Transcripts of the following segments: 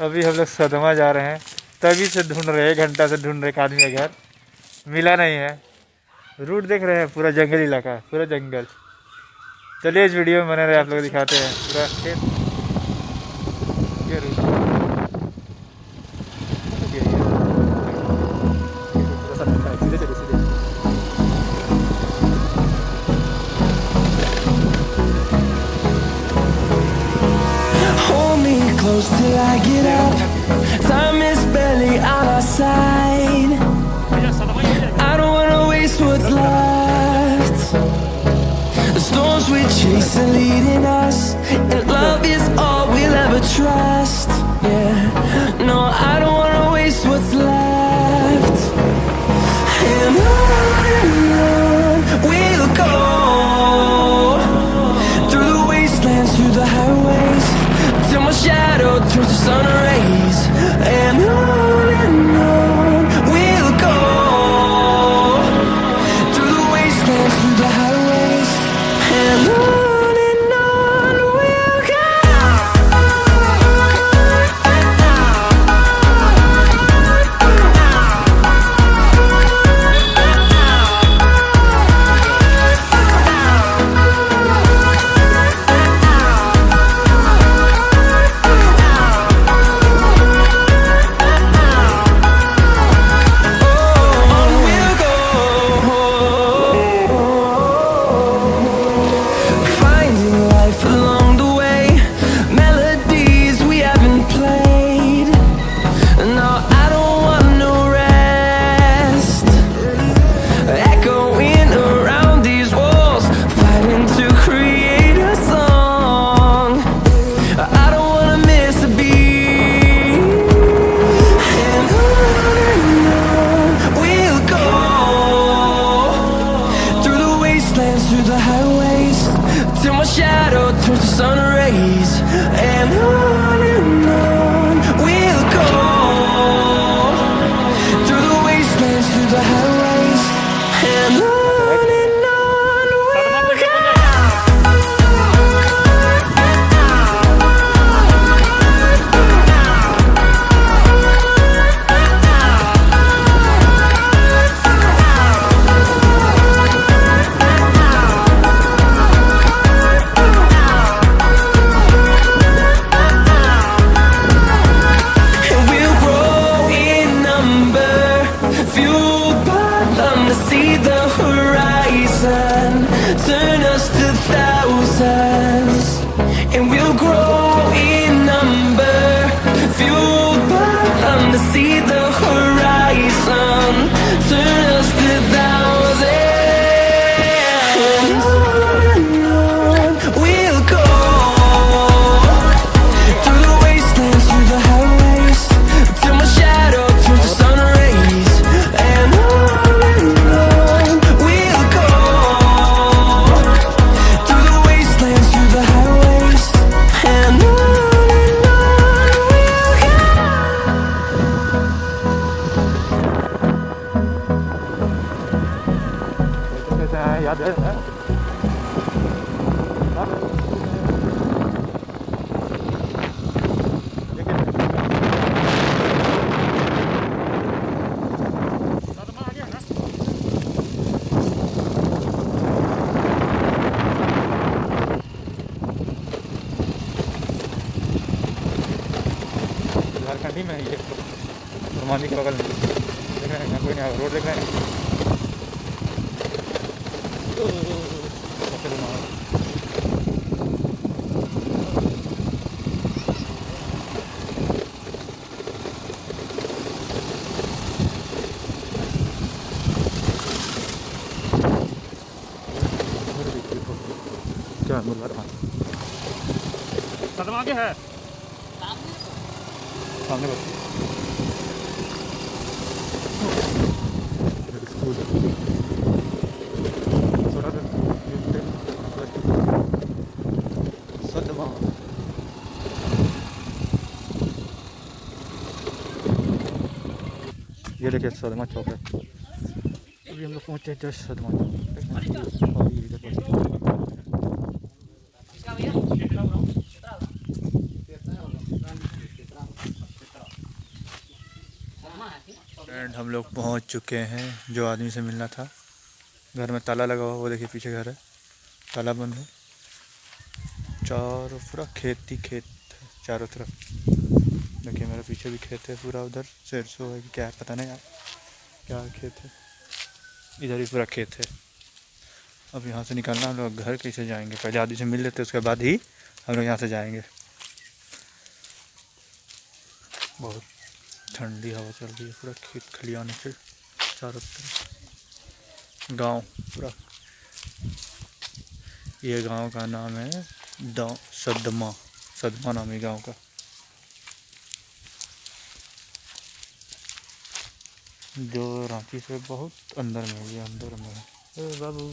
अभी हम लोग सदमा जा रहे हैं, तभी से ढूंढ रहे हैं, 1 घंटा से ढूंढ रहे, एक आदमी का घर मिला नहीं है। रूट देख रहे हैं, पूरा जंगल इलाका है, पूरा जंगल। चलिए इस वीडियो में बने रहे, आप लोग दिखाते हैं पूरा खेत। ये रूट सीधे चलिए सीधे। Hold me close till I get up. Time is barely on our side. I don't wanna waste what's left. The storms we chase are leading us, and love is all we'll ever trust. Yeah, no, I don't wanna waste what's left. And on we'll go, through the wastelands, through the highways, till my shadow turns to sun rays. And on we'll go, through the wastelands, through the highways, and on we'll go. Through the highways, till my shadow turns to sun rays. And on we'll go, through the wastelands, through the highways, and on we'll go. See the horizon, turn us to thousands, and we'll grow in number, fueled by them. To see the horizon, turn us to thousands, and on we'll go, through the wastelands, through the highways, till my shadow turns to sun rays. And याद है झारखंडी में है ये, ओरमांझी के बगल में। देख रहे हैं यहाँ कोई नहीं, रोड देख रहे हैं। क्या सदमा आगे है, सामने बस स्कूल सदमा। ये देखिए सदमा चौक है। अभी हम लोग पहुँचे जस्ट सदमा चौक। हम लोग पहुंच चुके हैं। जो आदमी से मिलना था, घर में ताला लगा हुआ, वो देखिए पीछे घर है, ताला बंद है। चारों पूरा खेत ही खेत है चारों तरफ। देखिए मेरे पीछे भी खेत है पूरा, उधर सरसों है कि क्या है पता नहीं यार क्या खेत है। इधर भी पूरा खेत है। अब यहाँ से निकलना, हम लोग घर कैसे जाएंगे? पहले आदमी से मिल लेते, उसके बाद ही हम लोग यहाँ से जाएंगे। बहुत ठंडी हवा चल रही है, पूरा खेत खलियान से चारों तरफ। गांव पूरा, ये गांव का नाम है सदमा। सदमा नाम है गांव का। जो रांची से बहुत अंदर में है, ये अंदर में है। ए बाबू,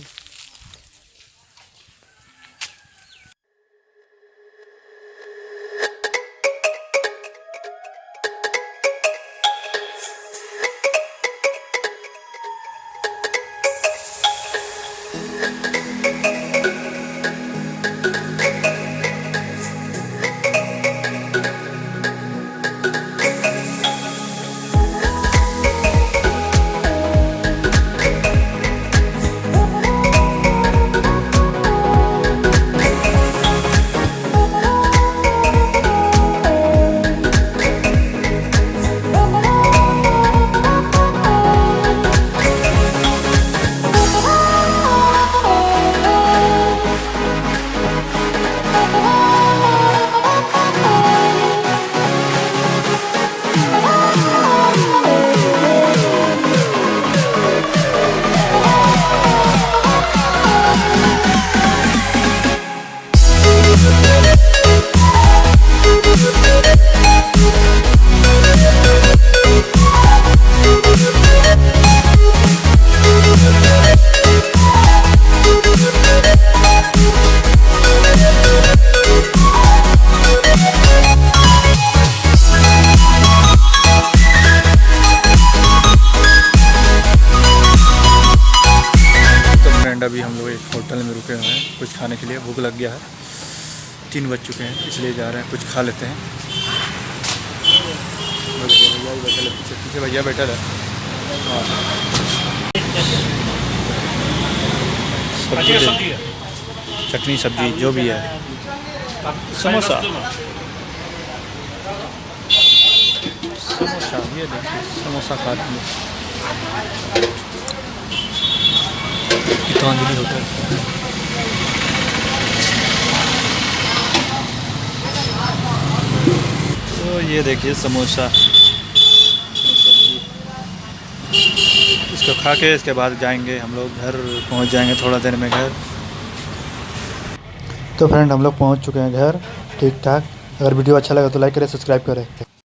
अभी हम लोग एक होटल में रुके हुए हैं कुछ खाने के लिए। भूख लग गया है, 3 बज चुके हैं, इसलिए जा रहे हैं कुछ खा लेते हैं। भैया भी बैठे, पीछे भैया बैठा है। सब्जी, चटनी सब्जी जो भी है। समोसा, समोसा ये देखिए, समोसा खा लेंगे। गीतांजलि होटल। तो ये देखिए समोसा, इसको खा के इसके बाद जाएंगे हम लोग घर, पहुंच जाएंगे थोड़ा देर में घर। तो फ्रेंड हम लोग पहुंच चुके हैं घर ठीक ठाक। अगर वीडियो अच्छा लगा तो लाइक करें, सब्सक्राइब करें।